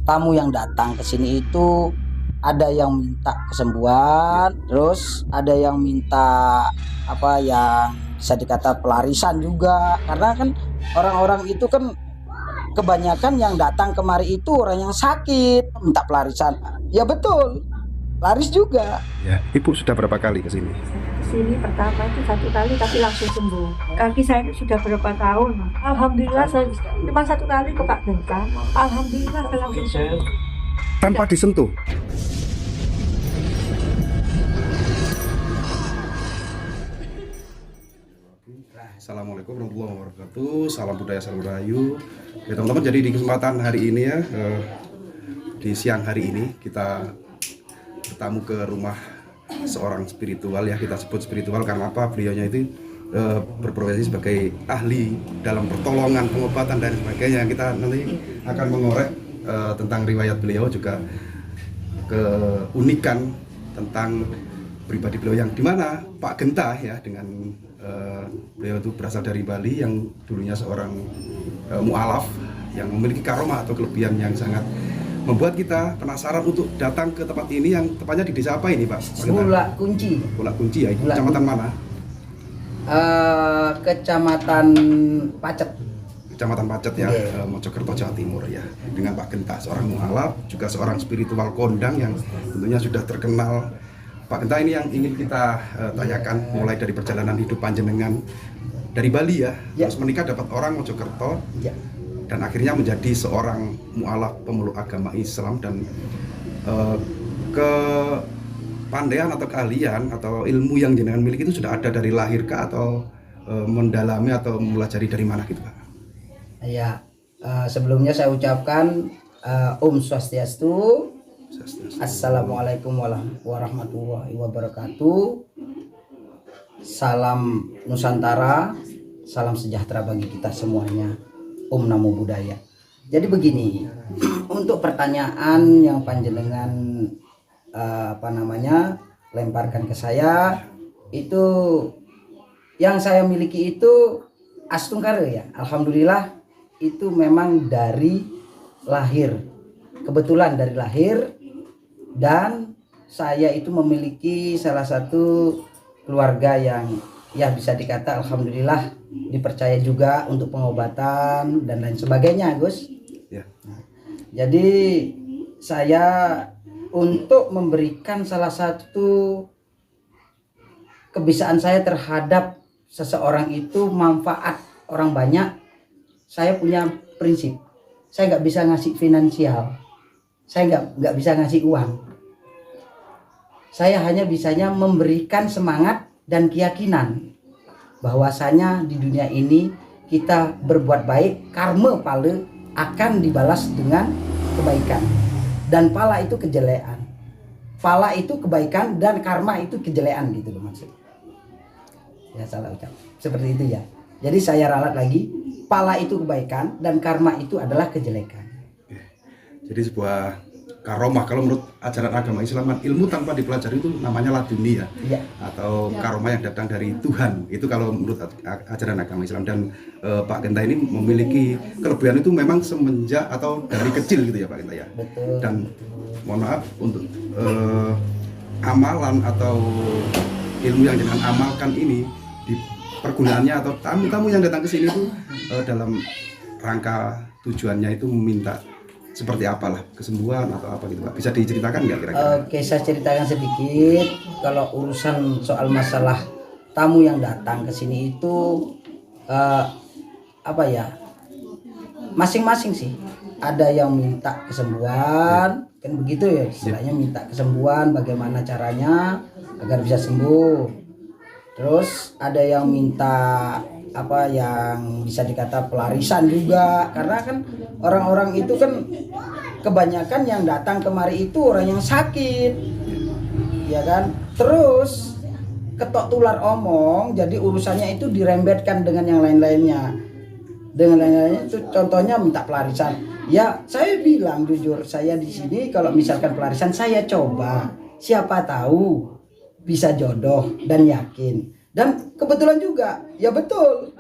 tamu yang datang ke sini itu ada yang minta kesembuhan, terus ada yang minta apa yang bisa dikata pelarisan juga. Karena kan orang-orang itu kan kebanyakan yang datang kemari itu orang yang sakit, minta pelarisan. Ya betul, laris juga. Ya, Ibu sudah berapa kali ke sini? Sini pertama itu 1 kali tapi langsung sembuh. Kaki saya itu sudah berapa tahun. Alhamdulillah saya cuma 1 kali ke Pak Genta. Alhamdulillah saya langsung sembuh. Tanpa disentuh? Assalamualaikum warahmatullahi wabarakatuh. Salam budaya, salam rahayu. Ya teman-teman, jadi di kesempatan hari ini ya, di siang hari ini kita bertamu ke rumah seorang spiritual, ya kita sebut spiritual karena apa? Beliaunya itu berprofesi sebagai ahli dalam pertolongan, pengobatan dan sebagainya. Kita nanti akan mengorek tentang riwayat beliau, juga keunikan tentang pribadi beliau, yang dimana Pak Genta ya, dengan beliau itu berasal dari Bali, yang dulunya seorang mu'alaf yang memiliki karomah atau kelebihan yang sangat membuat kita penasaran untuk datang ke tempat ini, yang tepatnya di desa apa ini, Pak? Bulak Kunci. Bulak Kunci ya, kecamatan mana? Kecamatan Pacet. Kecamatan Pacet ya, Mojokerto, Jawa Timur ya. Dengan Pak Genta, seorang mu'alaf, juga seorang spiritual kondang yang tentunya sudah terkenal. Pak Genta ini yang ingin kita tanyakan, mulai dari perjalanan hidup panjenengan dari Bali ya, terus menikah dapat orang Mojokerto, dan akhirnya menjadi seorang mu'alaf pemeluk agama Islam, dan kepandaian atau keahlian atau ilmu yang jenengan miliki itu sudah ada dari lahir kah, atau mendalami atau melajari dari mana gitu, Pak? Ya, sebelumnya saya ucapkan Om Swastiastu. Assalamualaikum warahmatullahi wabarakatuh. Salam Nusantara, salam sejahtera bagi kita semuanya. Om Namo Buddhaya. Jadi begini, untuk pertanyaan yang panjenengan lemparkan ke saya, itu yang saya miliki itu Astungkare ya. Alhamdulillah itu memang dari lahir. Kebetulan dari lahir. Dan saya itu memiliki salah satu keluarga yang ya bisa dikata alhamdulillah dipercaya juga untuk pengobatan dan lain sebagainya, Gus. Ya. Jadi saya untuk memberikan salah satu kebiasaan saya terhadap seseorang itu manfaat orang banyak, saya punya prinsip. Saya nggak bisa ngasih finansial. Saya nggak bisa ngasih uang. Saya hanya bisanya memberikan semangat dan keyakinan bahwasanya di dunia ini kita berbuat baik, karma pala akan dibalas dengan kebaikan, dan pala itu kejelekan. Pala itu kebaikan dan karma itu kejelekan, gitu loh maksudnya. Ya salah ucap. Seperti itu ya. Jadi saya ralat lagi, pala itu kebaikan dan karma itu adalah kejelekan. Jadi sebuah karomah, kalau menurut ajaran agama Islam, ilmu tanpa dipelajari itu namanya laduni ya, atau karomah yang datang dari Tuhan. Itu kalau menurut ajaran agama Islam. Dan Pak Genta ini memiliki kelebihan itu memang semenjak atau dari kecil gitu ya, Pak Genta ya. Betul. Dan mohon maaf, untuk amalan atau ilmu yang dengan amalkan ini, di pergunaannya atau tamu-tamu yang datang ke sini itu dalam rangka tujuannya itu meminta seperti apalah, kesembuhan atau apa gitu, Pak? Bisa diceritakan nggak kira-kira? Oke, saya ceritakan sedikit. Kalau urusan soal masalah tamu yang datang ke sini itu masing-masing sih. Ada yang minta kesembuhan, kan begitu ya, istilahnya minta kesembuhan, bagaimana caranya agar bisa sembuh. Terus ada yang minta yang bisa dikata pelarisan juga, karena kan orang-orang itu kan kebanyakan yang datang kemari itu orang yang sakit, ya kan. Terus ketok tular omong, jadi urusannya itu dirembetkan dengan yang lain-lainnya. Dengan lain-lainnya itu contohnya minta pelarisan. Ya saya bilang jujur, saya di sini kalau misalkan pelarisan saya coba, siapa tahu bisa jodoh dan yakin. Dan kebetulan juga, ya betul,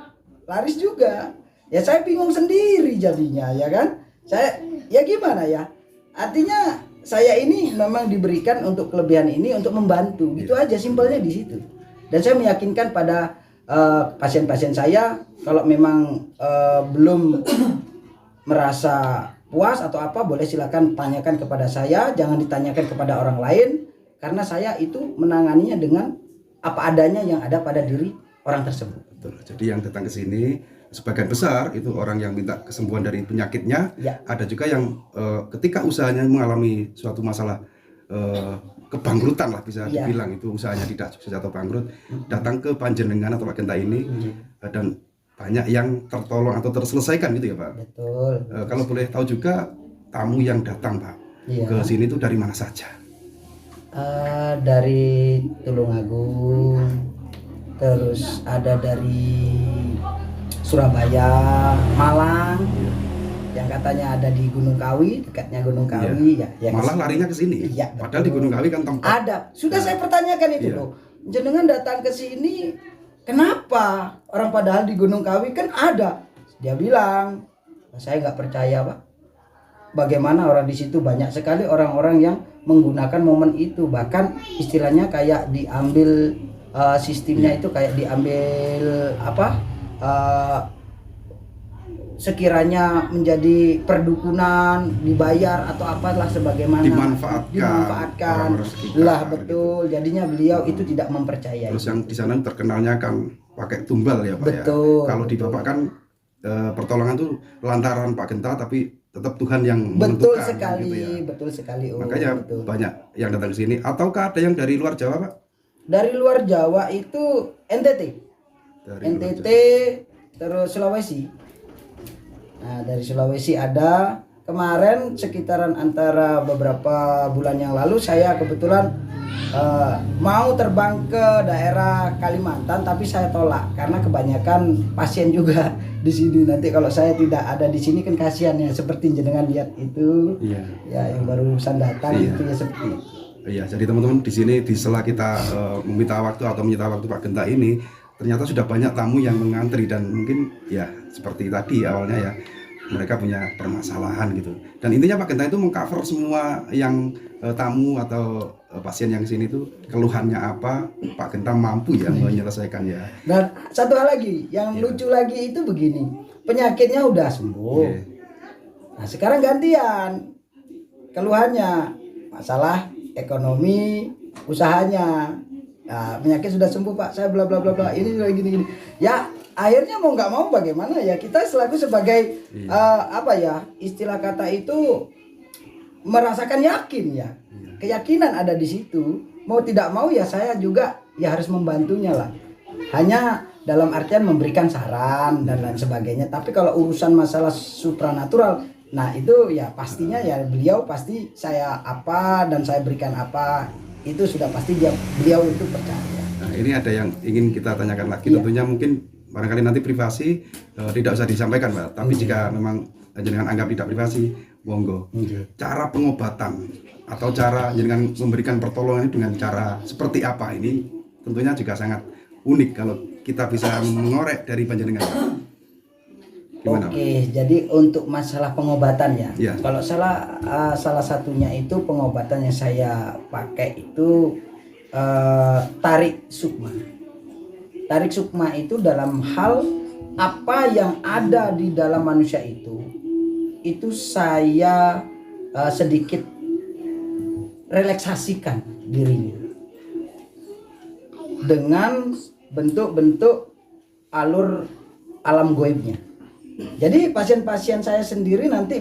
laris juga. Ya saya bingung sendiri jadinya, ya kan. Saya, ya gimana ya, artinya saya ini memang diberikan untuk kelebihan ini untuk membantu, gitu aja simpelnya di situ. Dan saya meyakinkan pada pasien-pasien saya, kalau memang belum merasa puas atau apa, boleh silakan tanyakan kepada saya, jangan ditanyakan kepada orang lain, karena saya itu menanganinya dengan apa adanya yang ada pada diri orang tersebut. Betul. Jadi yang datang ke sini sebagian besar itu orang yang minta kesembuhan dari penyakitnya. Ya. Ada juga yang ketika usahanya mengalami suatu masalah kebangkrutan lah bisa Ya. dibilang, itu usahanya tidak sukses atau bangkrut, datang ke panjenengan atau Pak Genta ini dan banyak yang tertolong atau terselesaikan gitu ya Pak. Betul. Kalau boleh tahu juga tamu yang datang Pak Iya. ke sini itu dari mana saja? Dari Tulungagung, terus ada dari Surabaya, Malang, yang katanya ada di Gunung Kawi, dekatnya Gunung Kawi, ya Malah kesini. larinya ke sini. Iya, Padahal di betul. Gunung Kawi kan tempat. Ada. Sudah saya pertanyakan itu Iya. loh. Jenengan datang ke sini, kenapa? Orang padahal di Gunung Kawi kan ada. Dia bilang, saya nggak percaya Pak. Bagaimana orang di situ banyak sekali orang-orang yang menggunakan momen itu, bahkan istilahnya kayak diambil sistemnya itu kayak diambil apa? Sekiranya menjadi perdukunan, dibayar atau apalah sebagaimana, dimanfaatkan orang-orang sekitar, lah, betul. Jadinya beliau itu tidak mempercayai. Terus yang di sana terkenalnya kan pakai tumbal ya Pak Betul, ya. Kalau di betul. Bapak kan pertolongan tuh lantaran Pak Genta, tapi tetap Tuhan yang Betul menentukan, sekali, gitu ya. betul sekali. Makanya betul. banyak yang datang ke sini. Ataukah ada yang dari luar Jawa Pak? Dari luar Jawa itu NTT, Dari NTT, luar terus Sulawesi. Nah, dari Sulawesi ada. Kemarin sekitaran antara beberapa bulan yang lalu saya kebetulan mau terbang ke daerah Kalimantan, tapi saya tolak karena kebanyakan pasien juga di sini. Nanti kalau saya tidak ada di sini kan kasihan ya, seperti jenengan lihat itu. Iya. Ya, yang barusan datang Iya. itu ya seperti itu. Iya, jadi teman-teman di sini di sela kita meminta waktu atau menyita waktu Pak Genta ini, ternyata sudah banyak tamu yang mengantri dan mungkin ya seperti tadi awalnya ya, mereka punya permasalahan gitu. Dan intinya Pak Genta itu mengcover semua yang tamu atau pasien yang sini tuh keluhannya apa, Pak Genta mampu ya menyelesaikan ya. Dan satu hal lagi yang lucu lagi itu begini, penyakitnya udah sembuh. Iya. Nah sekarang gantian keluhannya masalah ekonomi usahanya. Nah, penyakit sudah sembuh Pak, saya bla bla bla bla, ini juga gini gini. Ya akhirnya mau nggak mau bagaimana ya, kita selaku sebagai apa ya, istilah kata itu merasakan yakin ya, keyakinan ada di situ. Mau tidak mau ya saya juga ya harus membantunya lah. Hanya dalam artian memberikan saran dan lain sebagainya. Tapi kalau urusan masalah supranatural, nah itu ya pastinya ya beliau pasti saya apa dan saya berikan apa, itu sudah pasti beliau itu percaya. Nah, ini ada yang ingin kita tanyakan lagi. Iya. Tentunya mungkin barangkali nanti privasi tidak usah disampaikan Pak. Tapi jika memang jenengan anggap tidak privasi, monggo. Cara pengobatan atau cara jenengan memberikan pertolongan dengan cara seperti apa, ini tentunya juga sangat unik kalau kita bisa mengorek dari panjenengan. Gimana, Pak? Oke, jadi untuk masalah pengobatan ya, Iya. kalau salah satunya itu pengobatan yang saya pakai itu tarik sukma. Tarik sukma itu dalam hal apa yang ada di dalam manusia itu saya sedikit relaksasikan dirinya dengan bentuk-bentuk alur alam goibnya. Jadi pasien-pasien saya sendiri nanti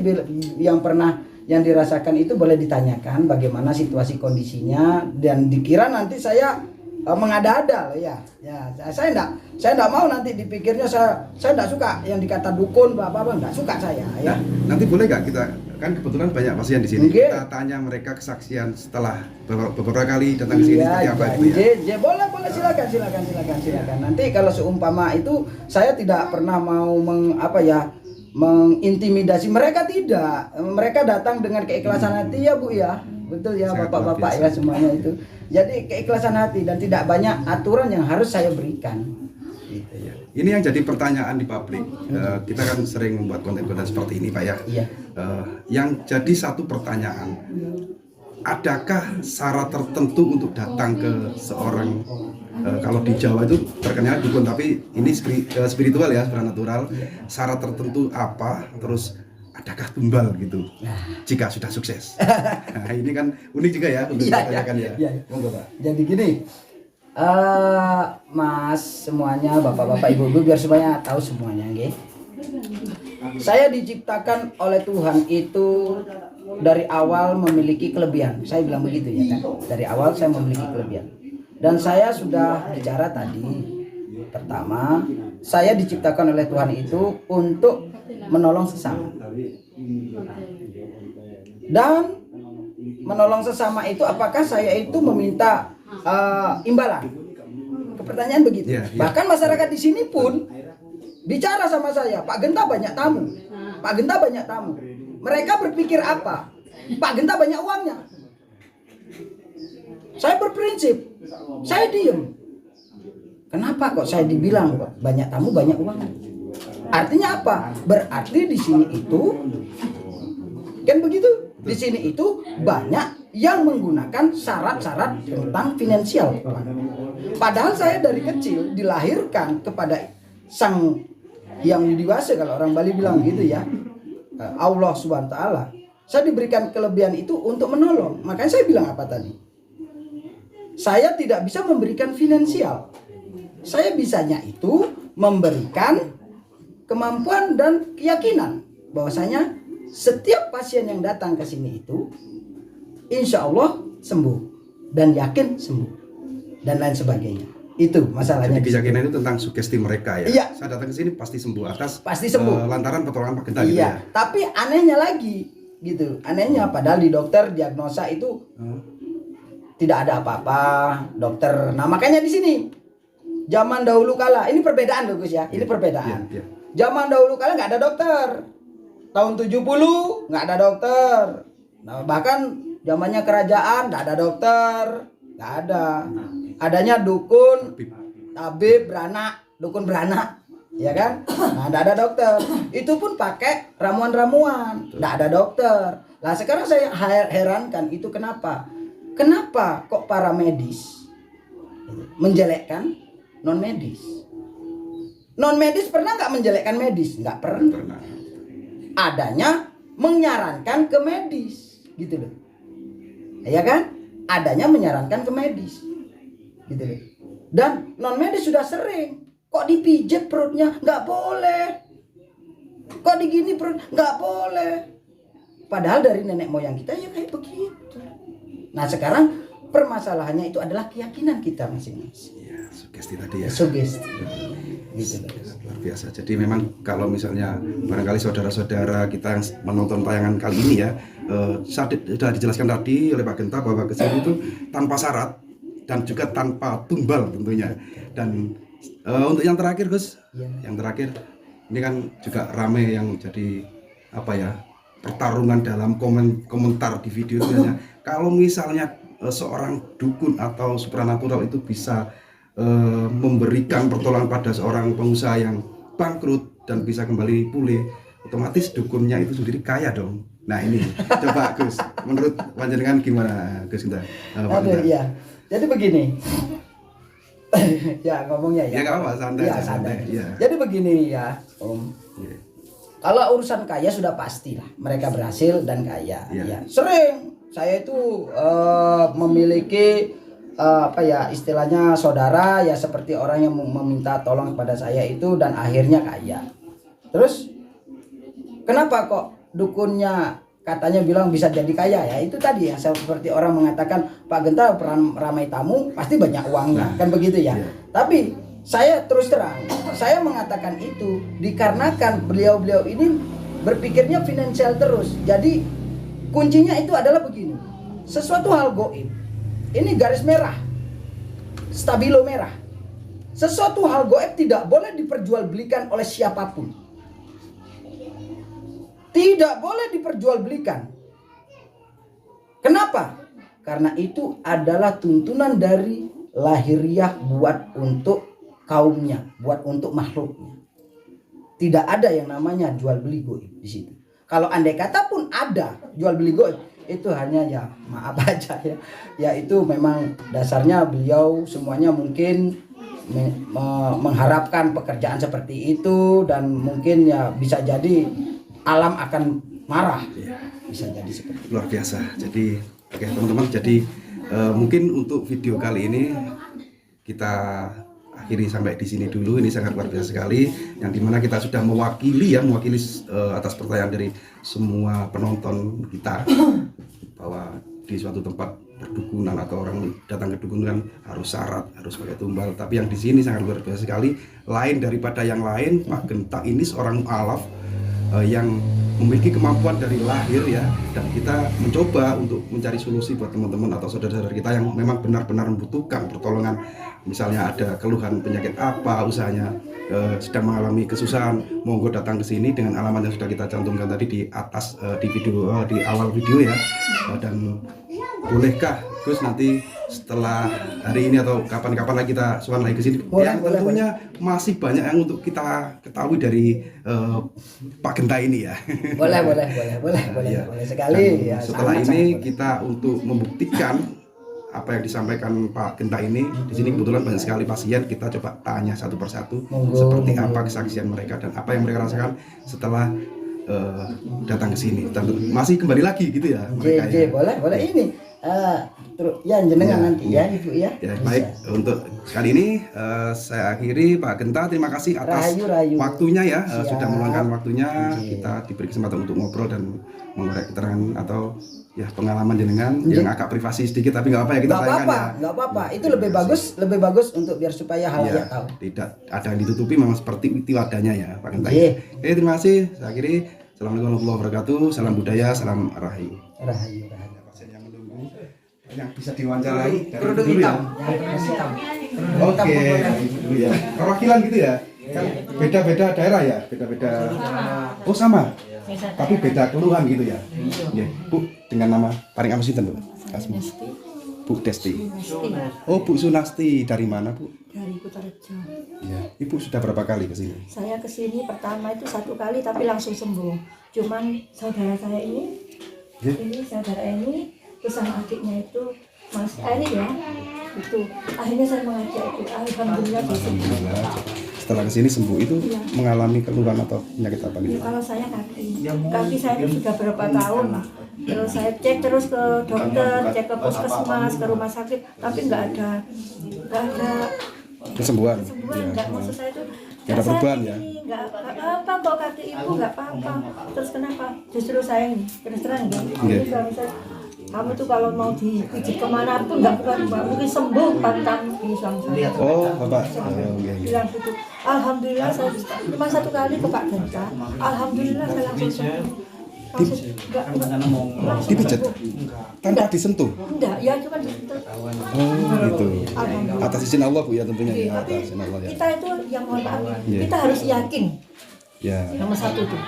yang dirasakan itu boleh ditanyakan bagaimana situasi kondisinya, dan dikira nanti saya mengada-ada loh ya. Ya, saya enggak mau nanti dipikirnya saya enggak suka yang dikata dukun apa-apa, enggak suka saya ya. Nanti boleh nggak kita, kan kebetulan banyak pasien di sini, Oke. kita tanya mereka kesaksian setelah beberapa kali datang ke sini seperti apa ya, gitu ya. boleh silakan. Nanti kalau seumpama itu saya tidak pernah mau mengintimidasi mereka, tidak. Mereka datang dengan keikhlasan hati ya Bu ya. Betul ya Sangat Bapak-bapak luar ya biasa. semuanya itu. Jadi keikhlasan hati dan tidak banyak aturan yang harus saya berikan. Gitu. Iya. Ini yang jadi pertanyaan di publik. Kita kan sering membuat konten-konten seperti ini, Pak ya. Iya. Yang jadi satu pertanyaan, adakah syarat tertentu untuk datang ke seorang kalau di Jawa itu terkenal dukun, tapi ini spiritual ya, supranatural. Syarat tertentu apa? Terus adakah tumbal gitu? Jika sudah sukses. Nah, ini kan unik juga ya untuk ditanyakan ya. Iya. Monggo, Pak. Jadi gini, Mas semuanya, bapak-bapak, ibu-ibu, biar semuanya tahu semuanya, okay? Saya diciptakan oleh Tuhan itu dari awal memiliki kelebihan. Saya bilang begitu ya kan. Dari awal saya memiliki kelebihan. Dan saya sudah bicara tadi. Pertama, saya diciptakan oleh Tuhan itu untuk menolong sesama. Dan menolong sesama itu apakah saya itu meminta imbalan? Pertanyaan begitu. Bahkan masyarakat di sini pun bicara sama saya, Pak Genta banyak tamu. Pak Genta banyak tamu. Mereka berpikir apa? Pak Genta banyak uangnya. Saya berprinsip, saya diem. Kenapa kok saya dibilang kok banyak tamu banyak uangnya? Artinya apa? Berarti di sini itu kan begitu. Di sini itu banyak yang menggunakan syarat-syarat tentang finansial. Padahal saya dari kecil dilahirkan kepada sang yang dewasa, kalau orang Bali bilang gitu ya, Allah Subhanahu wa taala. Saya diberikan kelebihan itu untuk menolong. Makanya saya bilang apa tadi? Saya tidak bisa memberikan finansial. Saya bisanya itu memberikan kemampuan dan keyakinan bahwasanya setiap pasien yang datang ke sini itu insya Allah sembuh dan yakin sembuh dan lain sebagainya. Itu masalahnya. Jadi keyakinan itu tentang sugesti mereka ya. Iya. Saya datang ke sini pasti sembuh pasti sembuh. Lantaran pertolongan Pak Genta Iya. gitu ya. Tapi anehnya lagi gitu. Anehnya padahal di dokter diagnosa itu tidak ada apa-apa, dokter. Nah, makanya di sini zaman dahulu kala, ini perbedaan loh Gus ya. Ini perbedaan. Iya. Zaman dahulu kala nggak ada dokter. Tahun 70 nggak ada dokter. Nah, bahkan zamannya kerajaan nggak ada dokter, nggak ada. Adanya dukun, tabib, beranak, dukun beranak, ya kan? Nah, nggak ada dokter. Itu pun pakai ramuan-ramuan, nggak ada dokter. Nah, sekarang saya herankan itu kenapa? Kenapa kok para medis menjelekkan non medis? Non medis pernah nggak menjelekkan medis? Nggak pernah. Adanya menyarankan ke medis, gitu loh, ya kan? Adanya menyarankan ke medis, gitu loh. Dan non medis sudah sering, kok dipijit perutnya nggak boleh, kok digini perut nggak boleh. Padahal dari nenek moyang kita ya kayak begitu. Nah sekarang permasalahannya itu adalah keyakinan kita masing-masing. Iya, sugesti tadi ya. Sugesti. Gitu. Luar biasa. Jadi memang kalau misalnya barangkali saudara-saudara kita yang menonton tayangan kali ini ya, sudah dijelaskan tadi oleh Pak Genta bahwa kesini itu tanpa syarat dan juga tanpa tumbal tentunya. Dan untuk yang terakhir Gus, yang terakhir ini kan juga rame yang jadi apa ya, pertarungan dalam komentar di video itu ya. Kalau misalnya seorang dukun atau supranatural itu bisa memberikan pertolongan pada seorang pengusaha yang bangkrut dan bisa kembali pulih, otomatis dukunnya itu sendiri kaya dong. Nah ini coba Gus, menurut panjenengan gimana Gus Genta? Iya. Jadi begini. Ya ngomongnya ya. Ya nggak apa, santai. Ya, santai. Ya. Jadi begini ya Om. Ya. Kalau urusan kaya sudah pastilah mereka berhasil dan kaya. Ya. Ya. Sering saya itu memiliki apa ya istilahnya saudara ya, seperti orang yang meminta tolong kepada saya itu dan akhirnya kaya. Terus kenapa kok dukunnya katanya bilang bisa jadi kaya ya? Itu tadi ya, seperti orang mengatakan Pak Genta ramai tamu pasti banyak uangnya, kan begitu ya. Tapi saya terus terang saya mengatakan itu dikarenakan beliau-beliau ini berpikirnya finansial terus. Jadi kuncinya itu adalah begini, sesuatu hal goib. Ini garis merah, stabilo merah. Sesuatu hal goib tidak boleh diperjualbelikan oleh siapapun. Tidak boleh diperjualbelikan. Kenapa? Karena itu adalah tuntunan dari lahiriah buat untuk kaumnya, buat untuk makhluknya. Tidak ada yang namanya jual beli goib di situ. Kalau andai kata pun ada jual beli goib, itu hanya ya maaf aja ya. Ya itu memang dasarnya beliau semuanya mungkin mengharapkan pekerjaan seperti itu, dan mungkin ya bisa jadi alam akan marah. Bisa jadi seperti itu. Luar biasa. Jadi oke teman-teman, jadi mungkin untuk video kali ini kita akhiri sampai di sini dulu. Ini sangat luar biasa sekali, yang dimana kita sudah mewakili atas pertanyaan dari semua penonton kita bahwa di suatu tempat perdukunan atau orang datang ke dukun kan harus syarat, harus pakai tumbal. Tapi yang di sini sangat luar biasa sekali, lain daripada yang lain. Pak Genta ini seorang mu'alaf yang memiliki kemampuan dari lahir ya, dan kita mencoba untuk mencari solusi buat teman-teman atau saudara-saudara kita yang memang benar-benar membutuhkan pertolongan. Misalnya ada keluhan penyakit apa, usahanya sedang mengalami kesusahan, monggo datang ke sini dengan alamat yang sudah kita cantumkan tadi di atas di video di awal video ya. Dan bolehkah Gus nanti setelah hari ini atau kapan-kapan lagi kita suan lagi ke sini? Yang tentunya masih banyak yang untuk kita ketahui dari Pak Genta ini ya. Boleh sekali. Dan Ya, setelah sangat ini boleh. kita untuk membuktikan apa yang disampaikan Pak Genta ini, di sini kebetulan banyak sekali pasien, kita coba tanya satu persatu seperti apa kesaksian mereka dan apa yang mereka rasakan setelah datang ke sini. Dan masih kembali lagi gitu ya mereka ya. Boleh ini. Terus ya jenengan nanti ya Ibu ya. Ya baik, untuk kali ini saya akhiri. Pak Genta, terima kasih atas Rahayu. waktunya ya. Siap. Sudah meluangkan waktunya. Kita diberi kesempatan untuk ngobrol dan mengorek keterangan atau ya pengalaman jenengan yang agak privasi sedikit, tapi nggak apa ya, kita tayangkan ya. Nggak apa-apa. Itu lebih bagus untuk biar supaya halayak tahu. Tidak ada yang ditutupi, memang seperti itu adanya ya Pak Genta. Iya. Oke, terima kasih. Saya akhiri. Assalamualaikum warahmatullahi wabarakatuh. Salam budaya, salam rahayu. Rahayu. Pasien yang menunggu yang bisa diwawancarai dari Kerudung dulu ya. hitam. Yang kerudung hitam. Oke, dulu ya. Perwakilan gitu ya. Kan beda-beda daerah ya, beda-beda. Oh sama. Tapi beda keluhan gitu ya. Nggih, Bu, dengan nama paling apa sih Bu? Asma. Bu Desti. Oh, Bu Sunasti, dari mana, Bu? Dari Kutorejo. Ya, Ibu sudah berapa kali ke sini? Saya kesini pertama itu 1 kali tapi langsung sembuh. Cuman saudara saya ini saudara ini bersama adiknya itu Mas Eri ya, itu akhirnya saya mengajak itu, alhamdulillah dia sembuh. Alhamdulillah. Setelah kesini sembuh itu mengalami keluhan atau penyakit apa Ya, gitu? kalau saya kaki saya itu sudah berapa tahun, terus saya cek terus ke dokter, cek ke puskesmas, ke rumah sakit, tapi nggak ada Kesembuhan. kesembuhan. Nggak, maksud saya itu Nggak ada perubahan ya? nggak apa-apa kok, kaki ibu nggak apa-apa. Terus kenapa? Justru saya ini terus terang ya. Ini suami saya, kamu tuh kalau mau dipijit kemana pun nggak mungkin sembuh pantang di suami saya. Oh, Bapak. Bilang gitu. Alhamdulillah saya cuma 1 kali ke Pak Genta. Alhamdulillah saya langsung sembuh. Langsung langsung Dipijat? sembuh. Tanpa disentuh? Enggak, ya cuma gitu. Oh, gitu. Alhamdulillah. Atas izin Allah Bu ya tentunya ya, Tapi atas izin Allah ya. kita itu yang mohon maaf, Iya. kita harus yakin. Ya, Nomor 1 tuh.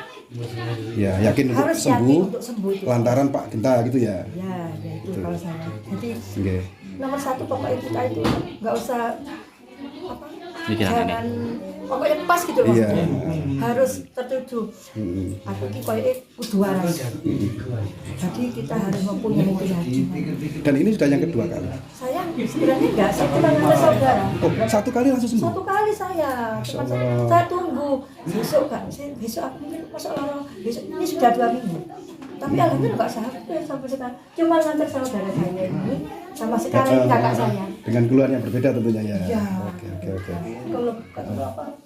ya yakin untuk Harus sembuh yakin untuk sembuh itu. lantaran Pak Genta gitu ya. Ya itu kalau saya. Jadi Oke. nomor 1 pokoknya kita itu nggak usah apa, jangan pokoknya pas gitu loh. Iya. Harus tertuju. Aku ki koyoke kudu waras. Jadi kita harus mempunyai keyakinan. Dan ini sudah yang kedua kali. Saya sebenarnya enggak, saya cuma ada saudara. Oh, 1 kali langsung sembuh. 1 kali saya, cuma saya tunggu besok kan, besok aku mungkin masuk lorong besok ini sudah 2 minggu. Tapi alhamdulillah nggak sampai sampai sekarang. Cuma ngantar saudara saya ini sama sekarang ini kakak saya. Dengan keluhan yang berbeda tentunya ya. Ya. Oke. Kalau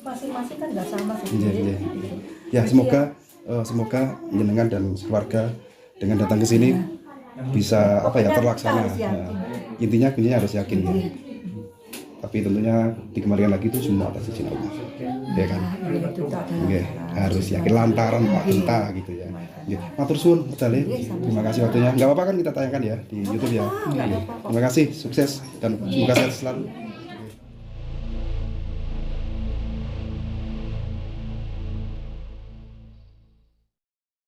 masing-masing kan nggak sama sih. Iya. Ya, semoga jenengan dan keluarga dengan datang ke sini bisa apa ya, terlaksana. Kita harus yakin. Nah, intinya kuncinya harus yakin ya. Tapi tentunya dikembalikan lagi itu semua atas izin Allah. Ya kan? Oke, harus yakin lantaran Pak Genta gitu ya. Matur suwun Dale. Terima kasih waktunya. Enggak apa-apa kan kita tayangkan ya di YouTube ya. Terima kasih, sukses dan semoga sehat selalu.